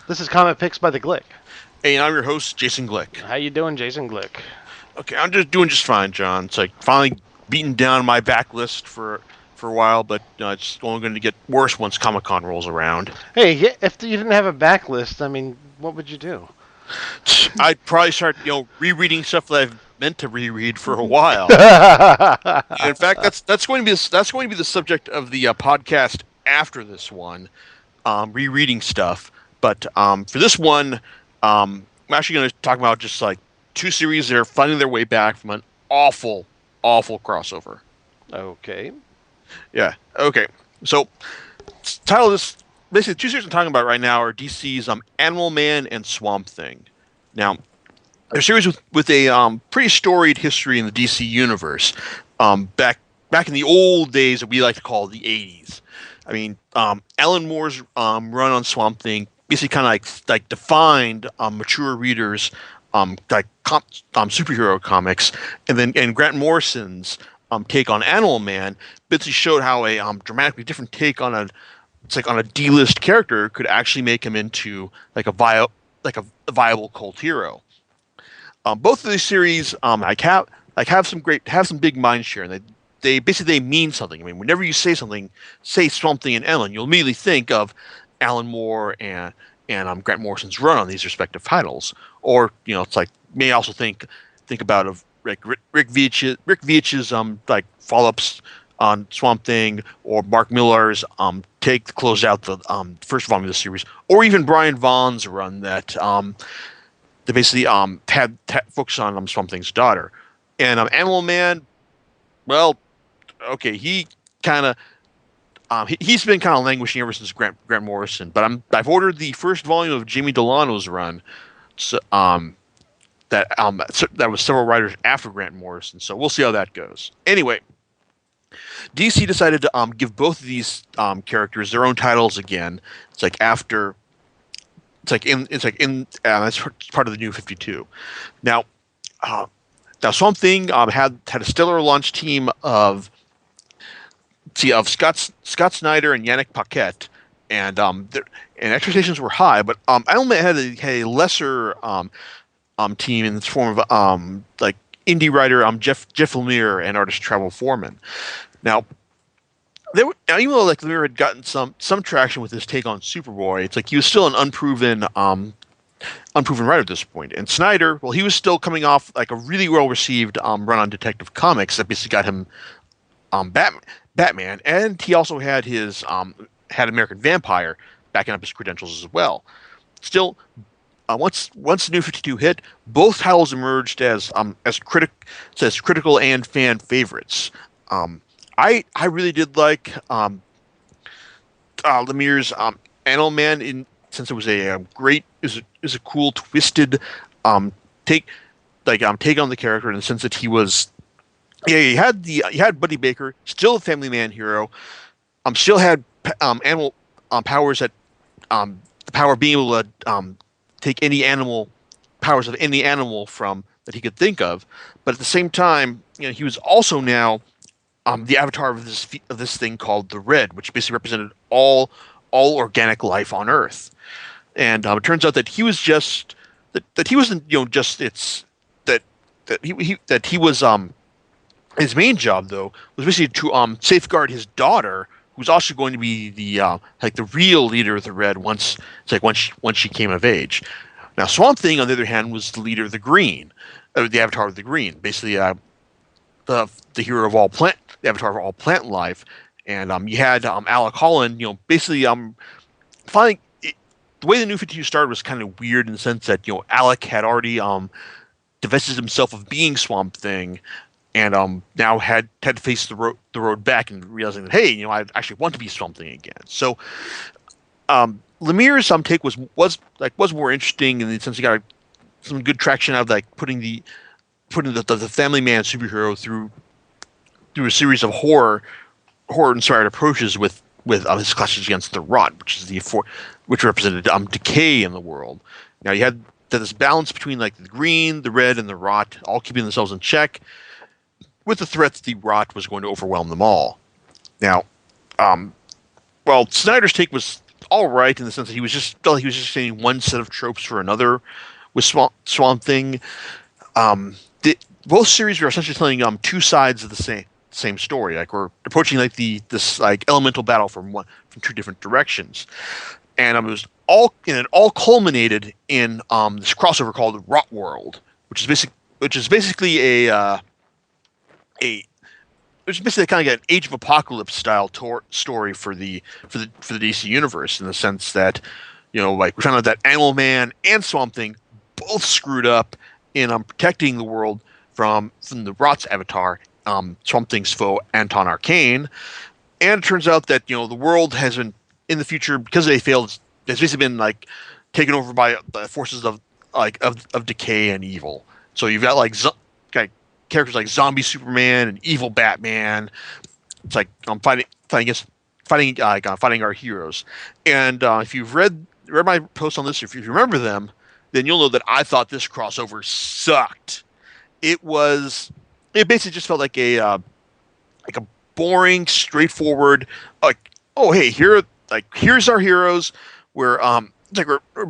This is Comic Picks by the Glick. Hey, and I'm your host, Jason Glick. How you doing, Jason Glick? Okay, I'm just doing just fine, John. It's like finally beaten down my backlist for a while, but it's only going to get worse once Comic Con rolls around. Hey, if you didn't have a backlist, I mean, what would you do? I'd probably start, rereading stuff that I've meant to reread for a while. And in fact, that's going to be the subject of the podcast after this one, rereading stuff. But for this one, I'm actually going to talk about just like two series that are finding their way back from an awful, awful crossover. Okay. Yeah. Okay. So, title of this basically the two series I'm talking about right now are DC's Animal Man and Swamp Thing. Now, they're series with a pretty storied history in the DC universe. Back in the old days that we like to call the '80s. I mean, Alan Moore's run on Swamp Thing basically kind of like defined mature readers superhero comics, and Grant Morrison's take on Animal Man basically showed how a dramatically different take on a D-list character could actually make him into like a viable cult hero. Both of these series have some big mind share, and they basically mean something. I mean, whenever you say Swamp Thing and Ellen, you'll immediately think of Alan Moore and Grant Morrison's run on these respective titles. Or it's like may also think about of like Rick Veitch's like follow-ups on Swamp Thing, or Mark Millar's take to close out the first volume of the series, or even Brian Vaughn's run that they basically had focused on Swamp Thing's daughter. And Animal Man, well, okay, he kind of he's been kind of languishing ever since Grant Morrison. But I've ordered the first volume of Jamie Delano's run, so, that was several writers after Grant Morrison. So we'll see how that goes. Anyway, DC decided to give both of these characters their own titles again. It's like after. That's part of the New 52. Now Swamp Thing had a stellar launch team of Scott Snyder and Yannick Paquette, and expectations were high, but Animal Man had a lesser team in the form of like indie writer Jeff Lemire and artist Travel Foreman. Now, even though like Lemire had gotten some traction with his take on Superboy, it's like he was still an unproven writer at this point. And Snyder, well, he was still coming off like a really well received run on Detective Comics that basically got him Batman, and he also had his had American Vampire backing up his credentials as well. Still, once the New 52 hit, both titles emerged as critical and fan favorites. I really did like Lemire's Animal Man since it was a cool twisted take take on the character in the sense that he was. Yeah, you had Buddy Baker, still a Family Man hero. Still had animal powers that the power of being able to take any animal powers of any animal from that he could think of. But at the same time, he was also now the avatar of this thing called the Red, which basically represented all organic life on Earth. And it turns out that he was just that he wasn't just it's that he was his main job, though, was basically to safeguard his daughter, who's also going to be the real leader of the Red once she came of age. Now, Swamp Thing, on the other hand, was the leader of the Green, the avatar of the Green, basically the hero of all plant, the avatar of all plant life. And you had Alec Holland, basically finding the way the New 52 started was kind of weird in the sense that Alec had already divested himself of being Swamp Thing. And now had to face the road back and realizing that, hey, I actually want to be Swamp Thing again. So Lemire's take was more interesting in the sense he got some good traction out of like putting the Family Man superhero through a series of horror inspired approaches with his clashes against the Rot, which represented decay in the world. Now you had this balance between like the Green, the Red, and the Rot all keeping themselves in check, with the threat that the Rot was going to overwhelm them all. Now, Snyder's take was all right in the sense that he was just felt like he was just saying one set of tropes for another with Swamp Thing. Um, Both series were essentially telling two sides of the same story. Like we're approaching like this like elemental battle from two different directions, and it all culminated in this crossover called Rotworld, which is basically a which is basically kind of like an Age of Apocalypse style story for the DC universe in the sense that like we found out that Animal Man and Swamp Thing both screwed up in protecting the world from the Rot's avatar, Swamp Thing's foe Anton Arcane, and it turns out that the world has been in the future because they failed. Has basically been like taken over by the forces of of decay and evil. So you've got like characters like Zombie Superman and Evil Batman. It's like fighting our heroes. And if you've read my post on this, if you remember them, then you'll know that I thought this crossover sucked. It basically just felt like a boring, straightforward oh hey here's our heroes. We're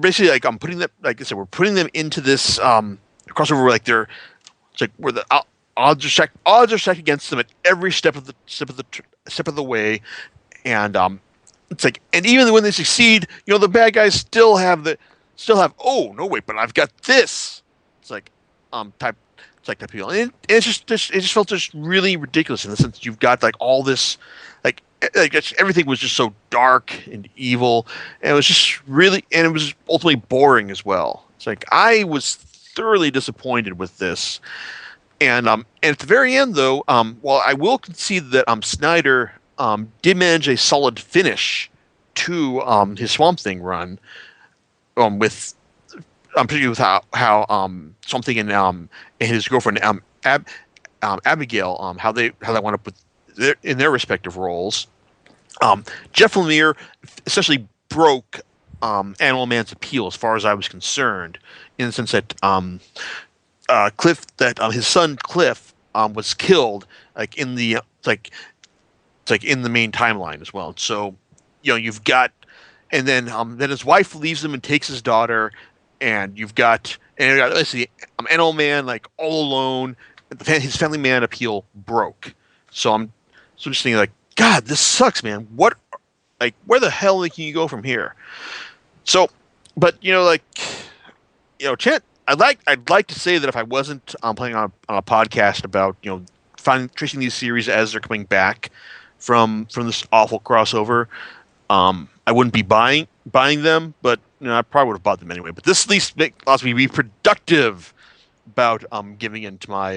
basically like I'm putting them like I said we're putting them into this crossover where like they're it's like where the odds are stacked against them at every step of the way, and it's like and even when they succeed, the bad guys oh no wait, but I've got this. It's like type it's like that appeal, and it just felt just really ridiculous in the sense that you've got like all this everything was just so dark and evil, and it was just really and it was ultimately boring as well. It's like I was thoroughly disappointed with this. And at the very end, though, while I will concede that Snyder did manage a solid finish to his Swamp Thing run, with particularly with how Swamp Thing and his girlfriend Abigail how they wound up with in their respective roles. Jeff Lemire essentially broke Animal Man's appeal as far as I was concerned, in the sense that his son Cliff was killed like in the in the main timeline as well. So you've got and then his wife leaves him and takes his daughter, and let's see, Animal Man like all alone. His family man appeal broke. So just thinking like, God, this sucks, man. What where the hell can you go from here? So, but Chant, I'd like to say that if I wasn't playing on a podcast about tracing these series as they're coming back from this awful crossover, I wouldn't be buying them, but I probably would have bought them anyway. But this at least allows me to be productive about giving in to my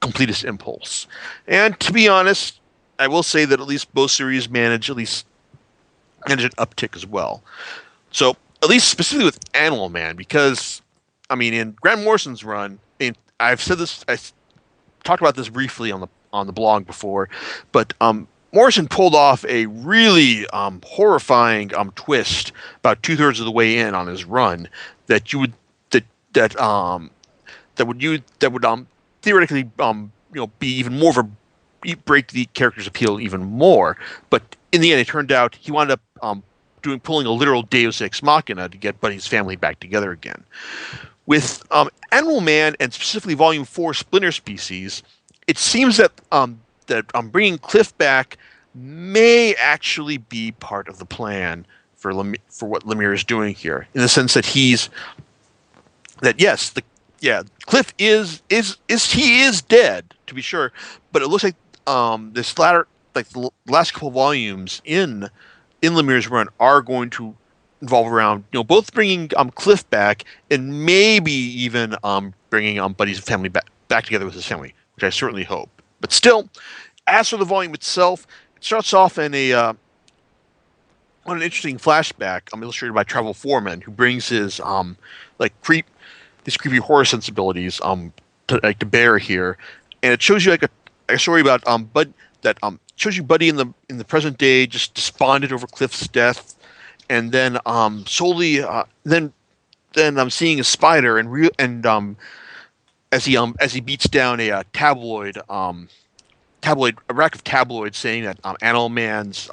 completist impulse. And to be honest, I will say that at least both series manage an uptick as well. So at least specifically with Animal Man, because in Grant Morrison's run, I've said this, I talked about this briefly on the blog before, but Morrison pulled off a really horrifying twist about 2/3 of the way in on his run that you would that would theoretically be even more of a break the character's appeal even more, but in the end it turned out he wound up pulling a literal Deus Ex Machina to get Buddy's family back together again. With Animal Man and specifically Volume 4 Splinter Species, it seems that bringing Cliff back may actually be part of the plan for what Lemire is doing here, in the sense that Cliff is dead, to be sure, but it looks like the last couple volumes in Lemire's run are going to involve around both bringing Cliff back and maybe even bringing Buddy's family back together with his family, which I certainly hope. But still, as for the volume itself, it starts off on an interesting flashback illustrated by Travel Foreman, who brings his his creepy horror sensibilities to bear here, and it shows you a story about shows you Buddy in the present day just despondent over Cliff's death, and then then I'm seeing a spider and as he beats down a tabloid a rack of tabloids saying that Animal Man's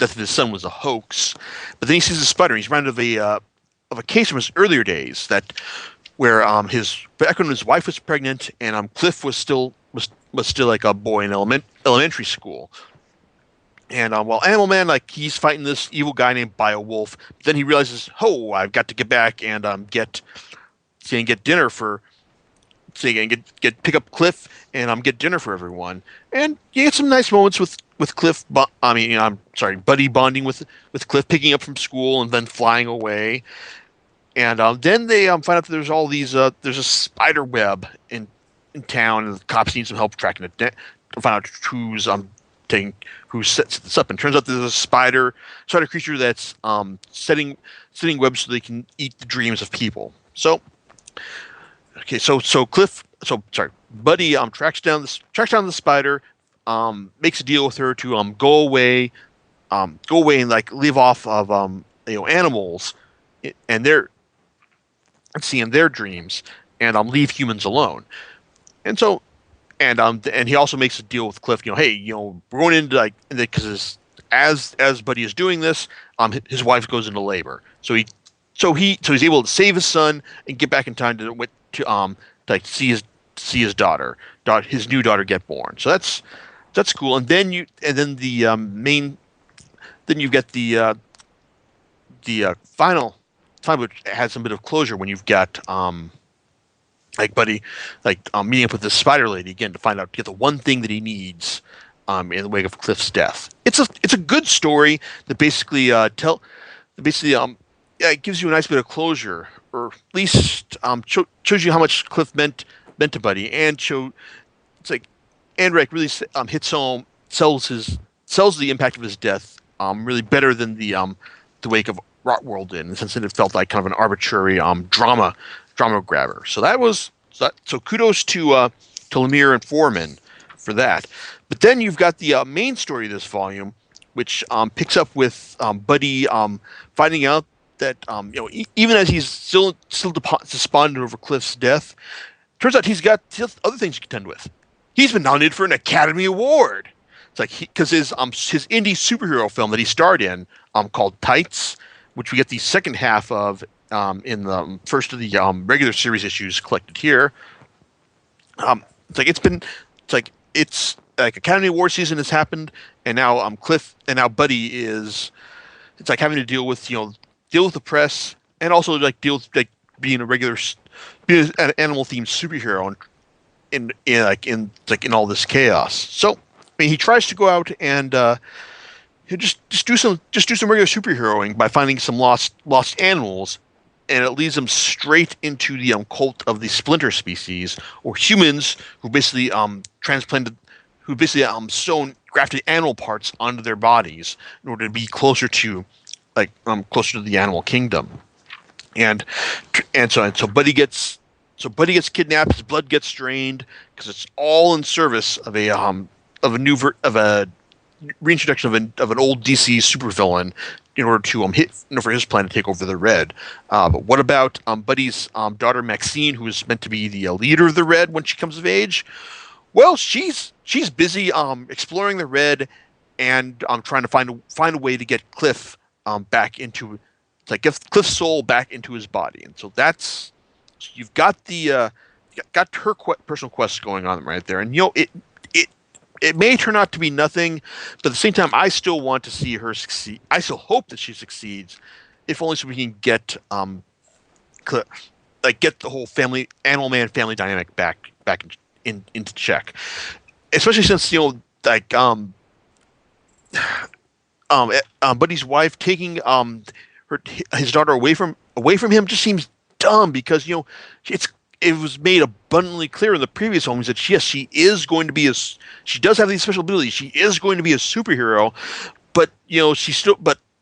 death of his son was a hoax. But then he sees a spider. And he's reminded of a case from his earlier days that where his back when his wife was pregnant and Cliff was still like a boy in elementary school. And while Animal Man, like he's fighting this evil guy named Beowulf, then he realizes, oh, I've got to get back and get dinner for so you can get pick up Cliff and get dinner for everyone. And you get some nice moments with Cliff. I mean, I'm sorry, Buddy bonding with Cliff, picking up from school and then flying away. And then they find out that there's all these there's a spider web in town, and the cops need some help tracking it down to find out who's taking who sets this up. And it turns out there's a spider creature that's setting webs so they can eat the dreams of people. So okay, so Cliff, so sorry, Buddy tracks down the spider, makes a deal with her to go away and like live off of animals and seeing their dreams and leave humans alone. And so and he also makes a deal with Cliff, hey, we're going into like because as Buddy is doing this, his wife goes into labor. So he's able to save his son and get back in time to like see his daughter, his new daughter get born. So that's cool. And then you've got the final time, which has some bit of closure when you've got like Buddy meeting up with this spider lady again to get the one thing that he needs in the wake of Cliff's death. It's a good story that basically it gives you a nice bit of closure, or at least shows you how much Cliff meant to Buddy, and like really hits home, sells the impact of his death really better than the wake of Rotworld did, in the sense that it felt like kind of an arbitrary drama grabber. So kudos to Lemire and Foreman for that. But then you've got the main story of this volume, which picks up with Buddy finding out that even as he's still despondent over Cliff's death, turns out he's got other things to contend with. He's been nominated for an Academy Award. It's like because his indie superhero film that he starred in called Tights, which we get the second half of in the first of the regular series issues collected here. It's like Academy Award season has happened, and now Buddy is having to deal with the press, and also deal with being being an animal themed superhero in all this chaos. So I mean, he tries to go out and he'll just do some regular superheroing by finding some lost animals, and it leads him straight into the cult of the splinter species, or humans who basically grafted animal parts onto their bodies in order to be closer to the animal kingdom. And so Buddy gets kidnapped, his blood gets drained, because it's all in service of a reintroduction of an old DC supervillain in order to for his plan to take over the Red. But what about Buddy's daughter Maxine, who is meant to be the leader of the Red when she comes of age? Well, she's busy exploring the Red and trying to find a way to get Cliff back into get Cliff's soul back into his body. And so you've got got her personal quest going on right there. And it may turn out to be nothing, but at the same time, I still want to see her succeed. I still hope that she succeeds, if only so we can get get the whole Animal Man family dynamic back into check. Especially since Buddy's wife taking his daughter away from him just seems dumb, because it was made abundantly clear in the previous homes that she is going to be she does have these special abilities. She is going to be a superhero, but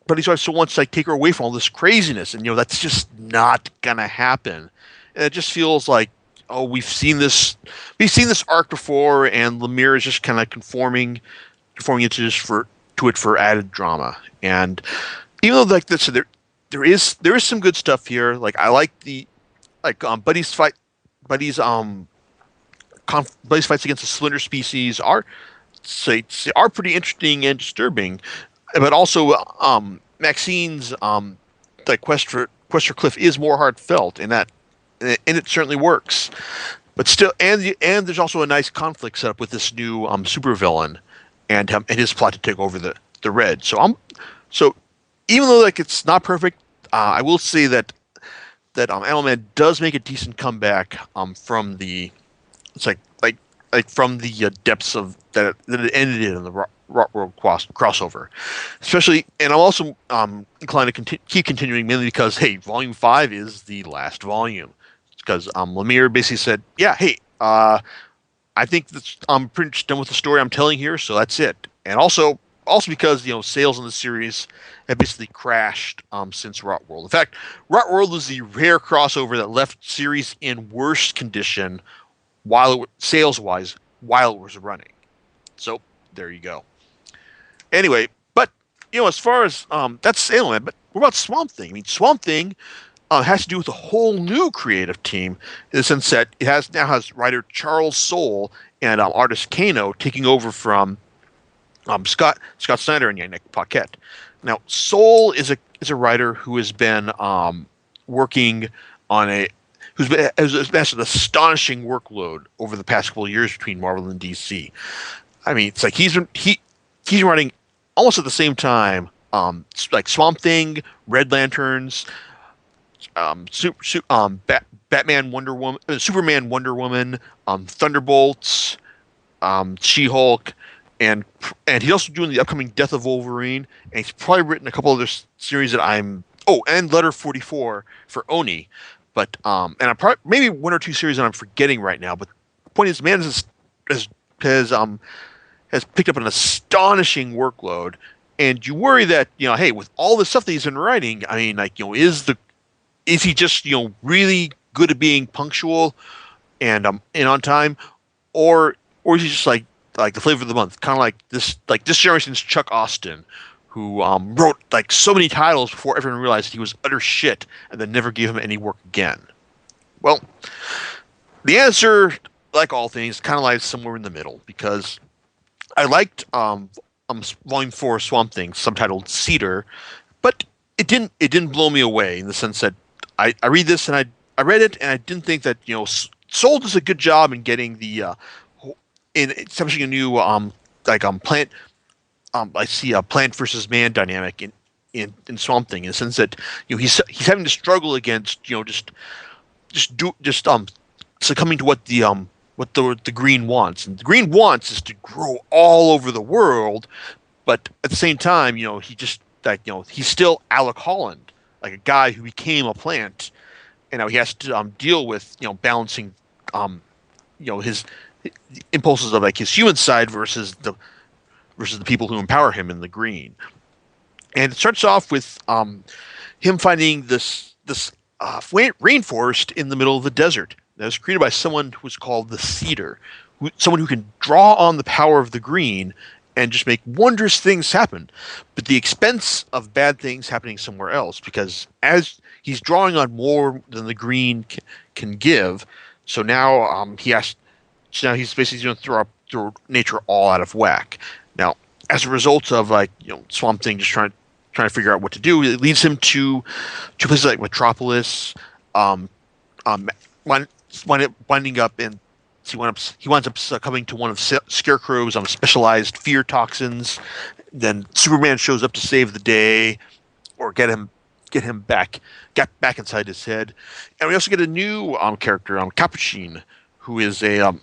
Buddy's wife still wants to take her away from all this craziness, and that's just not gonna happen. And it just feels like, oh, we've seen this arc before, and Lemire is just kind of conforming it to it for added drama. And even though like this, there is some good stuff here. Like I like Buddy's fight. Buddy's fights against the splinter species are pretty interesting and disturbing. but also Maxine's like Quest for Cliff is more heartfelt, and it certainly works. But still, and there's also a nice conflict set up with this new supervillain and his plot to take over the Red. So even though like it's not perfect, I will say that Animal Man does make a decent comeback from the it's like from the depths of that it ended in the Rotworld crossover, especially. And I'm also inclined to keep continuing mainly because hey, Volume 5 is the last volume because Lemire basically said, yeah, hey, I think I'm pretty much done with the story I'm telling here, so that's it. And also because sales in the series have basically crashed since Rotworld. In fact, Rotworld was the rare crossover that left series in worse condition sales wise while it was running. So there you go. Anyway, but as far as that's Alien, but what about Swamp Thing? I mean, Swamp Thing has to do with a whole new creative team in the sense that now has writer Charles Soule and artist Kano taking over from Scott Snyder and Yannick Paquette. Now, Soule is a writer who has been working on has an astonishing workload over the past couple of years between Marvel and DC. I mean, it's like he's writing almost at the same time, like Swamp Thing, Red Lanterns, Batman, Wonder Woman, Superman, Wonder Woman, Thunderbolts, She-Hulk, and he's also doing the upcoming Death of Wolverine, and he's probably written a couple other series that and Letter 44 for Oni, but and I'm probably maybe one or two series that I'm forgetting right now. But the point is, the man has has um has picked up an astonishing workload, and you worry that hey, with all the stuff that he's been writing, I mean, like is he just really good at being punctual and on time, or is he just like the flavor of the month, kind of like this generation's Chuck Austin, who wrote like so many titles before everyone realized he was utter shit, and then never gave him any work again. Well, the answer, like all things, kind of lies somewhere in the middle because I liked Volume 4 Swamp Thing, subtitled Cedar, but it didn't blow me away in the sense that I read this and I read it and I didn't think that Soul does a good job in getting the in establishing a new plant I see a plant versus man dynamic in Swamp Thing in the sense that he's having to struggle against just succumbing to what the green wants, and the green wants is to grow all over the world, but at the same time he just he's still Alec Holland, like a guy who became a plant, and now he has to deal with balancing his impulses of like his human side versus the people who empower him in the green. And it starts off with him finding this rainforest in the middle of the desert that was created by someone who was called the Cedar, someone who can draw on the power of the green and just make wondrous things happen, but the expense of bad things happening somewhere else, because as he's drawing on more than the green can give, so now he's basically going to throw nature all out of whack. Now, as a result of Swamp Thing just trying to figure out what to do, it leads him to places like Metropolis, um, winding up in he winds up succumbing to one of Scarecrow's specialized fear toxins. Then Superman shows up to save the day, or get him back inside his head. And we also get a new character, Capuchin, who is a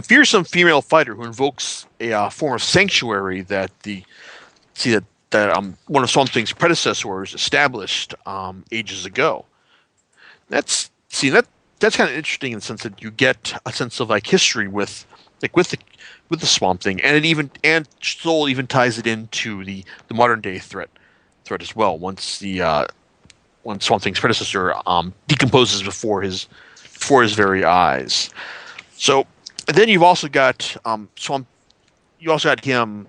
fearsome female fighter who invokes a form of sanctuary that one of Swamp Thing's predecessors established ages ago. That's kind of interesting in the sense that you get a sense of like history with the Swamp Thing, and Soul even ties it into the modern day threat as well. When Swamp Thing's predecessor decomposes before his very eyes. So then you've also got Swamp. You also had him.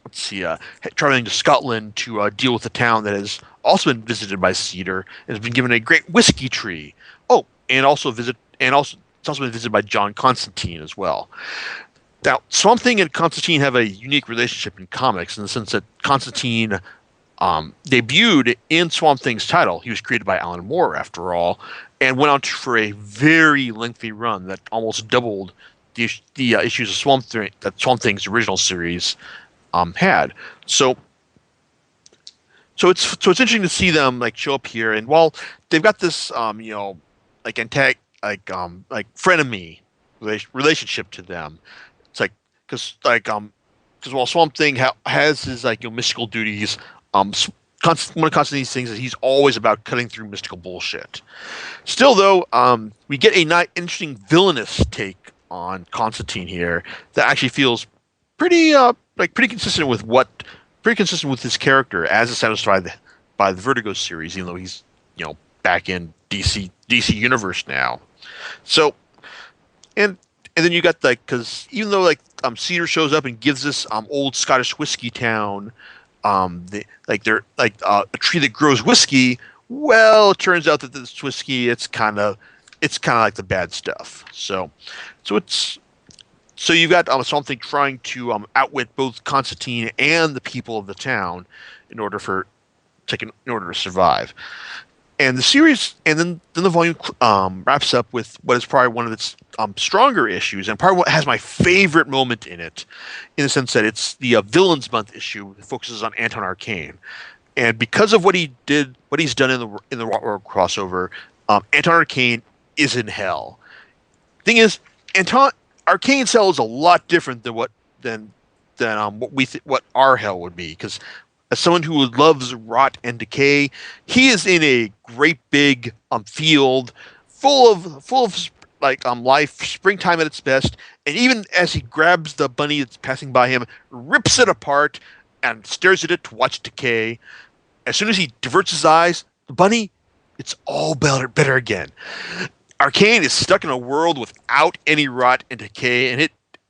Let's see, traveling to Scotland to deal with a town that has also been visited by Cedar and has been given a great whiskey tree. Oh, and also it's also been visited by John Constantine as well. Now, Swamp Thing and Constantine have a unique relationship in comics in the sense that Constantine debuted in Swamp Thing's title. He was created by Alan Moore, after all, and went on for a very lengthy run that almost doubled the issues of Swamp Thing that Swamp Thing's original series had. So, so it's interesting to see them like show up here, and while they've got this like like frenemy relationship to them, it's like because while Swamp Thing has his like mystical duties, um, one of Constantine's things is he's always about cutting through mystical bullshit. Still, though, we get a interesting villainous take on Constantine here that actually feels pretty pretty consistent with his character as established by the Vertigo series, even though he's back in DC universe now. So and and then you got like because even though like Cedar shows up and gives this old Scottish whiskey town they're like a tree that grows whiskey. Well, it turns out that this whiskey it's kind of like the bad stuff. So it's so you've got something trying to outwit both Constantine and the people of the town in order in order to survive. And the series, and then the volume wraps up with what is probably one of its stronger issues, and probably what has my favorite moment in it, in the sense that it's the Villains Month issue that focuses on Anton Arcane, and because of what he's done in the Rotworld crossover, Anton Arcane is in hell. Thing is, Anton Arcane's hell is a lot different than what our hell would be, because as someone who loves rot and decay, he is in a great big field full of life, springtime at its best, and even as he grabs the bunny that's passing by him, rips it apart and stares at it to watch decay. As soon as he diverts his eyes, the bunny, it's all better again. Arcane is stuck in a world without any rot and decay,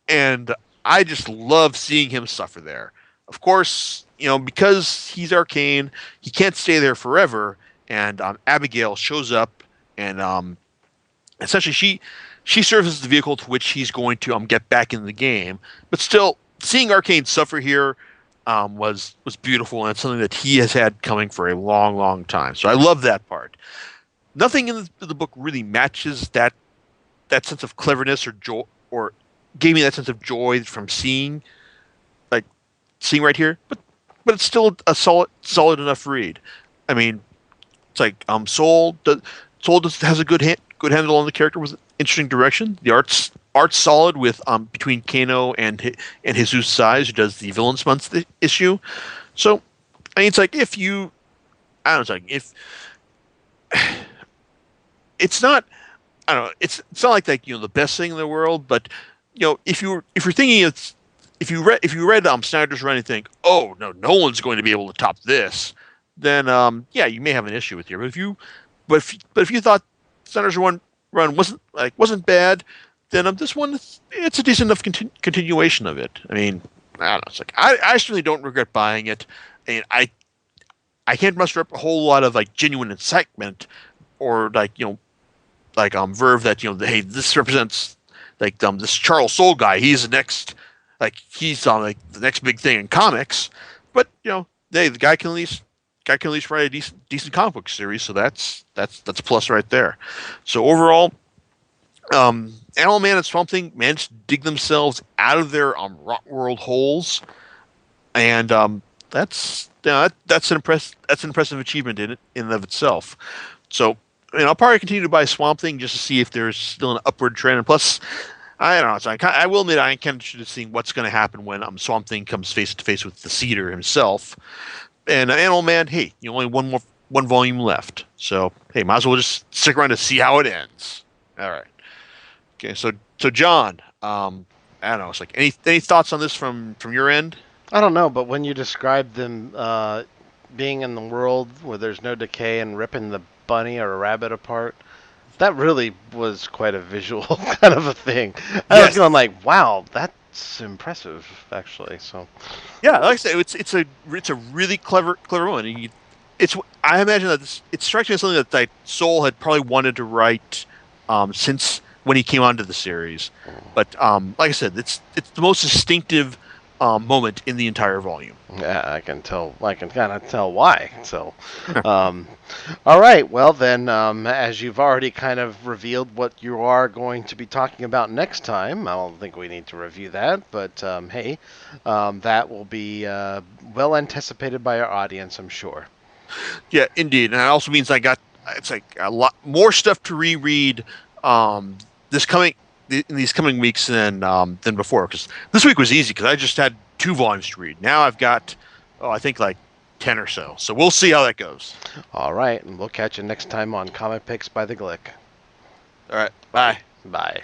and I just love seeing him suffer there. Of course, because he's Arcane, he can't stay there forever. And Abigail shows up, and essentially she serves as the vehicle to which he's going to get back in the game. But still, seeing Arcane suffer here was beautiful, and it's something that he has had coming for a long, long time. So I love that part. Nothing in the book really matches that sense of cleverness or joy, or gave me that sense of joy from seeing right here, but it's still a solid enough read. I mean, it's like Soul has a good handle on the character with interesting direction. The art's solid with between Kano and Jesus Size, who does the Villains Month issue. So I mean, it's like if you, I don't know, it's like if it's not, I don't know, it's not like the best thing in the world, but if you're thinking if you read Snyder's Run and think, oh no one's going to be able to top this, then yeah, you may have an issue with here. But if you thought Snyder's Run wasn't bad, then this one it's a decent enough continuation of it. I mean, I don't know. It's like I certainly don't regret buying it, and I can't muster up a whole lot of genuine excitement or verve that hey, this represents this Charles Soule guy. He's the next he's on the next big thing in comics. But hey, the guy can at least write a decent comic book series, so that's a plus right there. So overall, Animal Man and Swamp Thing managed to dig themselves out of their Rotworld holes, and that's an impressive achievement in and of itself. So I'll probably continue to buy Swamp Thing just to see if there's still an upward trend. And plus, I don't know. So I will admit I'm kind of interested in seeing what's going to happen when Swamp Thing comes face to face with the Cedar himself. And Animal Man, hey, only one volume left, so hey, might as well just stick around to see how it ends. All right. Okay, so John, I don't know. It's like any thoughts on this from your end? I don't know, but when you described them being in the world where there's no decay and ripping the bunny or a rabbit apart, that really was quite a visual kind of a thing. I was going like, wow, that's impressive, actually. So yeah, like I said, it's a really clever one. I imagine that it strikes me as something that Soule had probably wanted to write since when he came onto the series. But like I said, it's the most distinctive moment in the entire volume. Yeah, I can tell. I can kind of tell why. So, um, all right. Well, then, as you've already kind of revealed what you are going to be talking about next time, I don't think we need to review that. But hey, that will be well anticipated by our audience, I'm sure. Yeah, indeed, and it also means I got it's like a lot more stuff to reread um, this coming in these coming weeks than before. Because this week was easy because I just had 2 volumes to read. Now I've got I think like 10 or so. So we'll see how that goes. All right, and we'll catch you next time on Comic Picks by the Glick. All right, bye. Bye.